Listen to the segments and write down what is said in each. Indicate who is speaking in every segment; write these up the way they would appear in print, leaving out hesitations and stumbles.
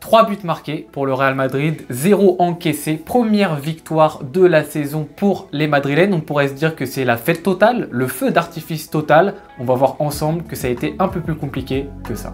Speaker 1: 3 buts marqués pour le Real Madrid, 0 encaissé. Première victoire de la saison pour les Madrilènes. On pourrait se dire que c'est la fête totale, le feu d'artifice total. On va voir ensemble que ça a été un peu plus compliqué que ça.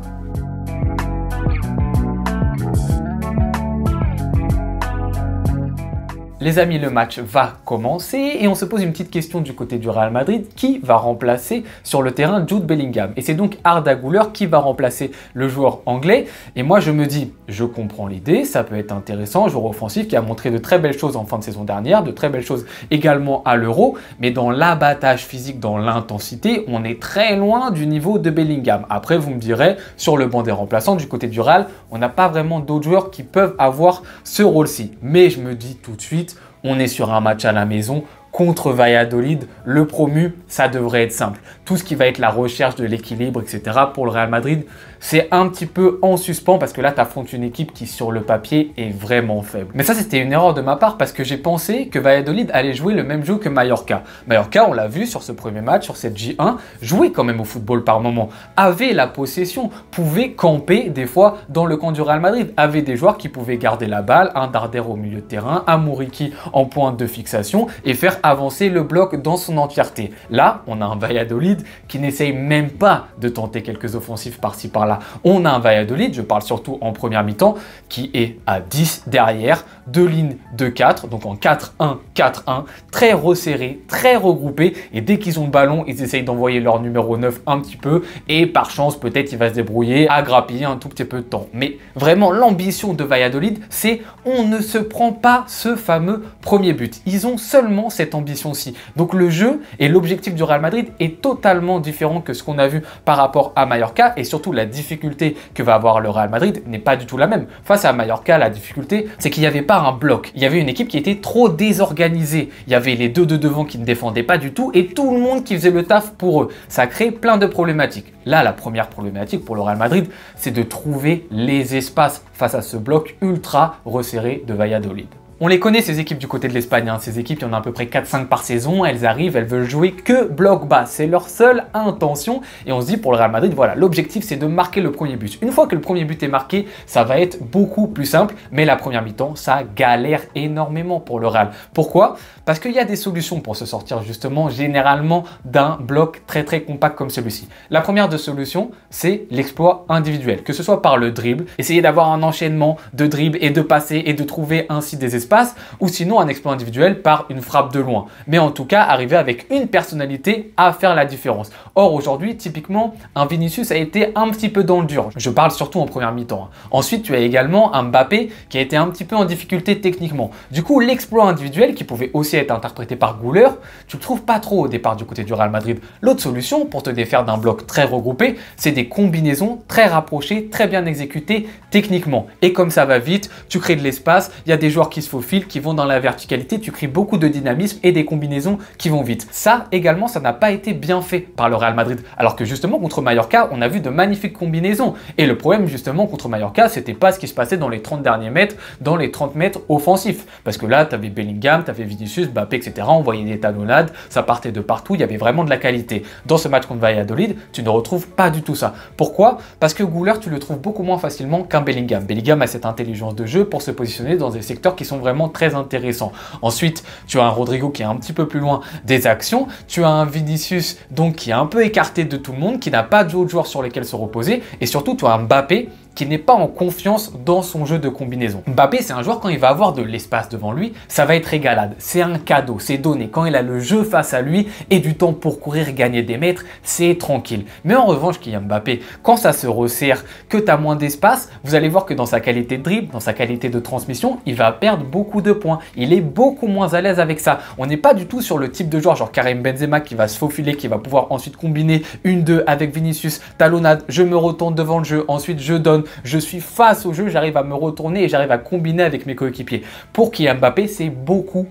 Speaker 1: Les amis, le match va commencer et on se pose une petite question du côté du Real Madrid. Qui va remplacer sur le terrain Jude Bellingham? Et c'est donc Arda Güler qui va remplacer le joueur anglais. Et moi, je me dis, je comprends l'idée, ça peut être intéressant. Joueur offensif qui a montré de très belles choses en fin de saison dernière, de très belles choses également à l'Euro. Mais dans l'abattage physique, dans l'intensité, on est très loin du niveau de Bellingham. Après, vous me direz, sur le banc des remplaçants du côté du Real, on n'a pas vraiment d'autres joueurs qui peuvent avoir ce rôle-ci. Mais je me dis tout de suite, on est sur un match à la maison contre Valladolid, le promu, ça devrait être simple. Tout ce qui va être la recherche de l'équilibre, etc. pour le Real Madrid, c'est un petit peu en suspens parce que là, tu affrontes une équipe qui, sur le papier, est vraiment faible. Mais ça, c'était une erreur de ma part parce que j'ai pensé que Valladolid allait jouer le même jeu que Mallorca. Mallorca, on l'a vu sur ce premier match, sur cette J1, jouait quand même au football par moment, avait la possession, pouvait camper des fois dans le camp du Real Madrid, avait des joueurs qui pouvaient garder la balle, un Darder au milieu de terrain, un Muriqi en pointe de fixation et faire avancer le bloc dans son entièreté. Là, on a un Valladolid qui n'essaye même pas de tenter quelques offensifs par-ci par-là. On a un Valladolid, je parle surtout en première mi-temps, qui est à 10 derrière, deux lignes de 4, donc en 4-1, 4-1, très resserré, très regroupé, et dès qu'ils ont le ballon, ils essayent d'envoyer leur numéro 9 un petit peu, et par chance, peut-être il va se débrouiller à grappiller un tout petit peu de temps. Mais vraiment, l'ambition de Valladolid, c'est on ne se prend pas ce fameux premier but. Ils ont seulement cette ambition-ci. Donc le jeu et l'objectif du Real Madrid est totalement différent que ce qu'on a vu par rapport à Mallorca, et surtout la difficulté que va avoir le Real Madrid n'est pas du tout la même. Face à Mallorca, la difficulté, c'est qu'il n'y avait pas un bloc. Il y avait une équipe qui était trop désorganisée. Il y avait les deux de devant qui ne défendaient pas du tout et tout le monde qui faisait le taf pour eux. Ça crée plein de problématiques. Là, la première problématique pour le Real Madrid, c'est de trouver les espaces face à ce bloc ultra resserré de Valladolid. On les connaît, ces équipes du côté de l'Espagne. Ces équipes, il y en a à peu près 4-5 par saison. Elles arrivent, elles veulent jouer que bloc bas. C'est leur seule intention. Et on se dit pour le Real Madrid, voilà, l'objectif, c'est de marquer le premier but. Une fois que le premier but est marqué, ça va être beaucoup plus simple. Mais la première mi-temps, ça galère énormément pour le Real. Pourquoi? Parce qu'il y a des solutions pour se sortir justement généralement d'un bloc très compact comme celui-ci. La première de solutions, c'est l'exploit individuel. Que ce soit par le dribble, essayer d'avoir un enchaînement de dribble et de passer et de trouver ainsi des espaces, ou sinon un exploit individuel par une frappe de loin. Mais en tout cas, arriver avec une personnalité à faire la différence. Or, aujourd'hui, typiquement, un Vinicius a été un petit peu dans le dur. Je parle surtout en première mi-temps. Ensuite, tu as également un Mbappé qui a été un petit peu en difficulté techniquement. Du coup, l'exploit individuel, qui pouvait aussi être interprété par Güler, tu le trouves pas trop au départ du côté du Real Madrid. L'autre solution pour te défaire d'un bloc très regroupé, c'est des combinaisons très rapprochées, très bien exécutées techniquement. Et comme ça va vite, tu crées de l'espace, il y a des joueurs qui se faufilent, qui vont dans la verticalité, tu crées beaucoup de dynamisme et des combinaisons qui vont vite. Ça également, ça n'a pas été bien fait par le Real Madrid. Alors que justement, contre Mallorca, on a vu de magnifiques combinaisons. Et le problème justement contre Mallorca, c'était pas ce qui se passait dans les 30 derniers mètres, dans les 30 mètres offensifs. Parce que là, tu avais Bellingham, tu avais Vinicius, Mbappé, etc. On voyait des talonnades, ça partait de partout, il y avait vraiment de la qualité. Dans ce match contre Valladolid, tu ne retrouves pas du tout ça. Pourquoi? Parce que Güler, tu le trouves beaucoup moins facilement qu'un Bellingham. Bellingham a cette intelligence de jeu pour se positionner dans des secteurs qui sont vraiment très intéressants. Ensuite, tu as un Rodrigo qui est un petit peu plus loin des actions. Tu as un Vinicius donc qui est un peu écarté de tout le monde, qui n'a pas d'autres joueurs sur lesquels se reposer. Et surtout, tu as un Mbappé qui n'est pas en confiance dans son jeu de combinaison. Mbappé, c'est un joueur, quand il va avoir de l'espace devant lui, ça va être régalade. C'est un cadeau, c'est donné. Quand il a le jeu face à lui et du temps pour courir, gagner des mètres, c'est tranquille. Mais en revanche, Kylian Mbappé, quand ça se resserre, que tu as moins d'espace, vous allez voir que dans sa qualité de dribble, dans sa qualité de transmission, il va perdre beaucoup de points. Il est beaucoup moins à l'aise avec ça. On n'est pas du tout sur le type de joueur genre Karim Benzema qui va se faufiler, qui va pouvoir ensuite combiner 1-2 avec Vinicius, talonnade, je me retourne devant le jeu, ensuite je donne, je suis face au jeu, j'arrive à me retourner et j'arrive à combiner avec mes coéquipiers. Pour Kylian Mbappé, c'est beaucoup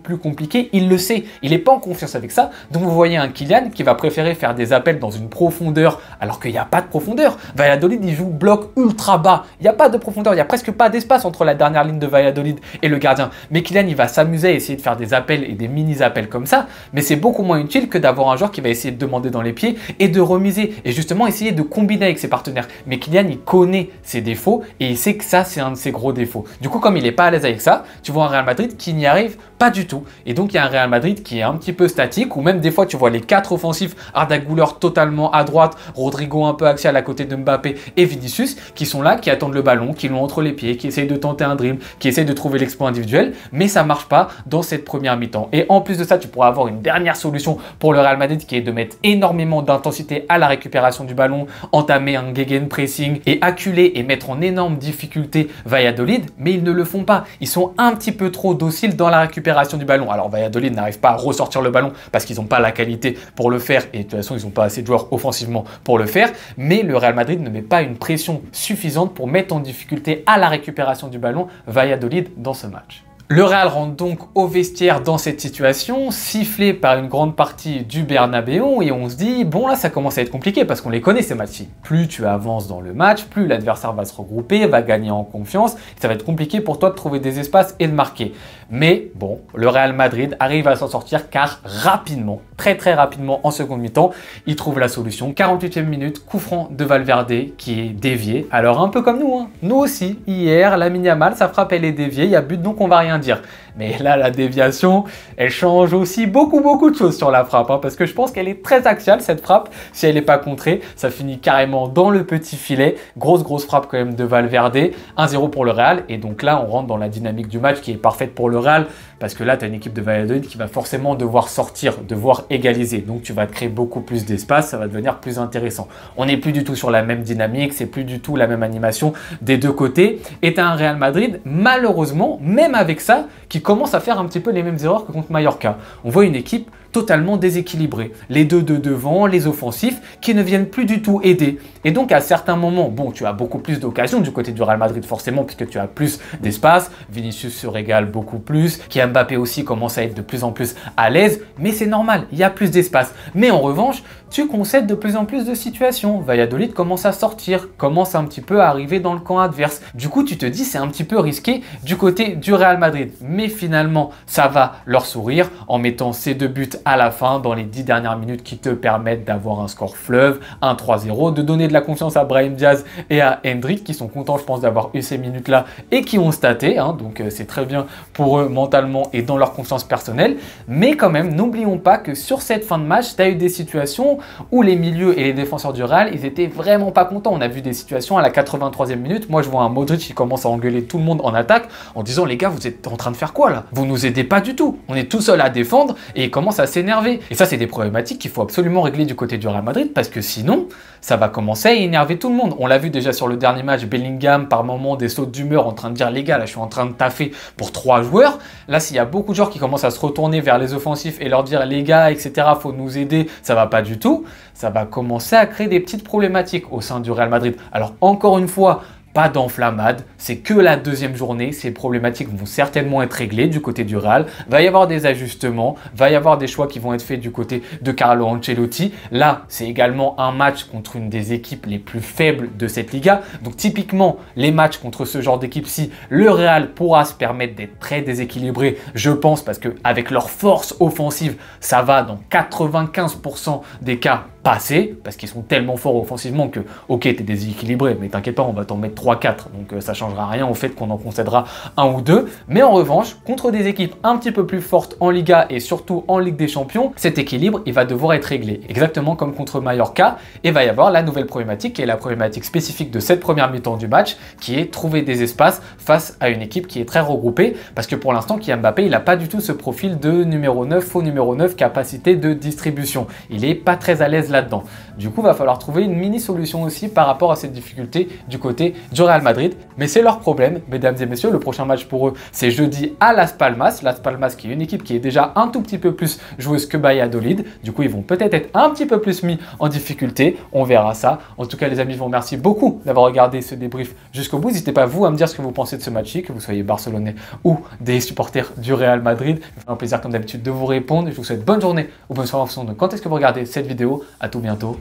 Speaker 1: plus compliqué. Il le sait, il n'est pas en confiance avec ça. Donc vous voyez un Kylian qui va préférer faire des appels dans une profondeur alors qu'il n'y a pas de profondeur. Valladolid, il joue bloc ultra bas. Il n'y a pas de profondeur, il n'y a presque pas d'espace entre la dernière ligne de Valladolid et le gardien. Mais Kylian, il va s'amuser à essayer de faire des appels et des mini-appels comme ça. Mais c'est beaucoup moins utile que d'avoir un joueur qui va essayer de demander dans les pieds et de remiser et justement essayer de combiner avec ses partenaires. Mais Kylian, il connaît connaît ses défauts et il sait que ça, c'est un de ses gros défauts. Du coup, comme il n'est pas à l'aise avec ça, tu vois un Real Madrid qui n'y arrive pas du tout. Et donc, il y a un Real Madrid qui est un petit peu statique, ou même des fois, tu vois les 4 offensifs, Arda Güler totalement à droite, Rodrigo un peu axial à côté de Mbappé et Vinicius, qui sont là, qui attendent le ballon, qui l'ont entre les pieds, qui essayent de tenter un dribble, qui essayent de trouver l'exploit individuel, mais ça marche pas dans cette première mi-temps. Et en plus de ça, tu pourras avoir une dernière solution pour le Real Madrid qui est de mettre énormément d'intensité à la récupération du ballon, entamer un gegenpressing et acculer et mettre en énorme difficulté Valladolid, mais ils ne le font pas. Ils sont un petit peu trop dociles dans la récupération du ballon. Alors Valladolid n'arrive pas à ressortir le ballon parce qu'ils n'ont pas la qualité pour le faire et de toute façon ils n'ont pas assez de joueurs offensivement pour le faire, mais le Real Madrid ne met pas une pression suffisante pour mettre en difficulté à la récupération du ballon Valladolid dans ce match. Le Real rentre donc au vestiaire dans cette situation, sifflé par une grande partie du Bernabéu, et on se dit, bon là ça commence à être compliqué parce qu'on les connaît ces matchs-ci. Plus tu avances dans le match, plus l'adversaire va se regrouper, va gagner en confiance, ça va être compliqué pour toi de trouver des espaces et de marquer. Mais bon, le Real Madrid arrive à s'en sortir car rapidement, très rapidement en seconde mi-temps, il trouve la solution. 48e minute, coup franc de Valverde qui est dévié. Alors un peu comme nous, hein. Nous aussi, hier, Lamine Yamal, sa frappe elle est déviée, il y a but donc on va rien dire. Mais là, la déviation, elle change aussi beaucoup de choses sur la frappe, hein, parce que je pense qu'elle est très axiale, cette frappe. Si elle n'est pas contrée, ça finit carrément dans le petit filet. Grosse frappe quand même de Valverde. 1-0 pour le Real. Et donc là, on rentre dans la dynamique du match qui est parfaite pour le Real, parce que là, tu as une équipe de Valladolid qui va forcément devoir sortir, devoir égaliser. Donc, tu vas te créer beaucoup plus d'espace, ça va devenir plus intéressant. On n'est plus du tout sur la même dynamique, c'est plus du tout la même animation des deux côtés. Et tu as un Real Madrid, malheureusement, même avec ça, qui commence à faire un petit peu les mêmes erreurs que contre Mallorca. On voit une équipe totalement déséquilibrée. Les deux de devant, les offensifs, qui ne viennent plus du tout aider. Et donc, à certains moments, bon, tu as beaucoup plus d'occasions du côté du Real Madrid, forcément, puisque tu as plus d'espace. Vinicius se régale beaucoup plus. Qui Mbappé aussi commence à être de plus en plus à l'aise. Mais c'est normal, il y a plus d'espace. Mais en revanche, tu concèdes de plus en plus de situations. Valladolid commence à sortir, commence un petit peu à arriver dans le camp adverse. Du coup, tu te dis, c'est un petit peu risqué du côté du Real Madrid. Mais finalement, ça va leur sourire en mettant ces 2 buts à la fin, dans les 10 dernières minutes qui te permettent d'avoir un score fleuve, 1-3-0, de donner de la confiance à Brahim Diaz et à Hendrick qui sont contents, je pense, d'avoir eu ces minutes-là et qui ont staté. Hein, donc, c'est très bien pour eux mentalement et dans leur confiance personnelle. Mais quand même, n'oublions pas que sur cette fin de match, tu as eu des situations où les milieux et les défenseurs du Real, ils étaient vraiment pas contents. On a vu des situations à la 83e minute. Moi, je vois un Modric qui commence à engueuler tout le monde en attaque en disant, les gars, vous êtes en train de faire quoi là? Vous nous aidez pas du tout. On est tout seul à défendre et il commence à s'énerver. Et ça, c'est des problématiques qu'il faut absolument régler du côté du Real Madrid parce que sinon, ça va commencer à énerver tout le monde. On l'a vu déjà sur le dernier match, Bellingham, par moments, des sautes d'humeur en train de dire, les gars, là, je suis en train de taffer pour 3 joueurs. Là, s'il y a beaucoup de joueurs qui commencent à se retourner vers les offensifs et leur dire, les gars, etc., faut nous aider, ça va pas du tout. Ça va commencer à créer des petites problématiques au sein du Real Madrid. Alors, encore une fois, pas d'enflammade, c'est que la deuxième journée, ces problématiques vont certainement être réglées du côté du Real, va y avoir des ajustements, va y avoir des choix qui vont être faits du côté de Carlo Ancelotti. Là, c'est également un match contre une des équipes les plus faibles de cette Liga, donc typiquement, les matchs contre ce genre d'équipe-ci, le Real pourra se permettre d'être très déséquilibré, je pense, parce qu'avec leur force offensive, ça va dans 95% des cas passer, parce qu'ils sont tellement forts offensivement que, ok, t'es déséquilibré, mais t'inquiète pas, on va t'en mettre 3-4, donc ça changera rien au fait qu'on en concédera 1 ou 2. Mais en revanche, contre des équipes un petit peu plus fortes en Liga et surtout en Ligue des Champions, cet équilibre, il va devoir être réglé, exactement comme contre Mallorca, et va y avoir la nouvelle problématique, qui est la problématique spécifique de cette première mi-temps du match, qui est trouver des espaces face à une équipe qui est très regroupée, parce que pour l'instant, Kylian Mbappé, il n'a pas du tout ce profil de numéro 9, faux numéro 9, capacité de distribution. Il est pas très à l'aise là-dedans. Du coup, va falloir trouver une mini solution aussi par rapport à cette difficulté du côté du Real Madrid. Mais c'est leur problème, mesdames et messieurs. Le prochain match pour eux, c'est jeudi à Las Palmas. Las Palmas qui est une équipe qui est déjà un tout petit peu plus joueuse que Valladolid. Du coup, ils vont peut-être être un petit peu plus mis en difficulté. On verra ça. En tout cas, les amis, je vous remercie beaucoup d'avoir regardé ce débrief jusqu'au bout. N'hésitez pas, vous, à me dire ce que vous pensez de ce match-ci, que vous soyez barcelonais ou des supporters du Real Madrid. C'est un plaisir, comme d'habitude, de vous répondre. Je vous souhaite bonne journée ou bonne soirée en fonction de quand est-ce que vous regardez cette vidéo. À tout bientôt.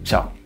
Speaker 1: Ciao.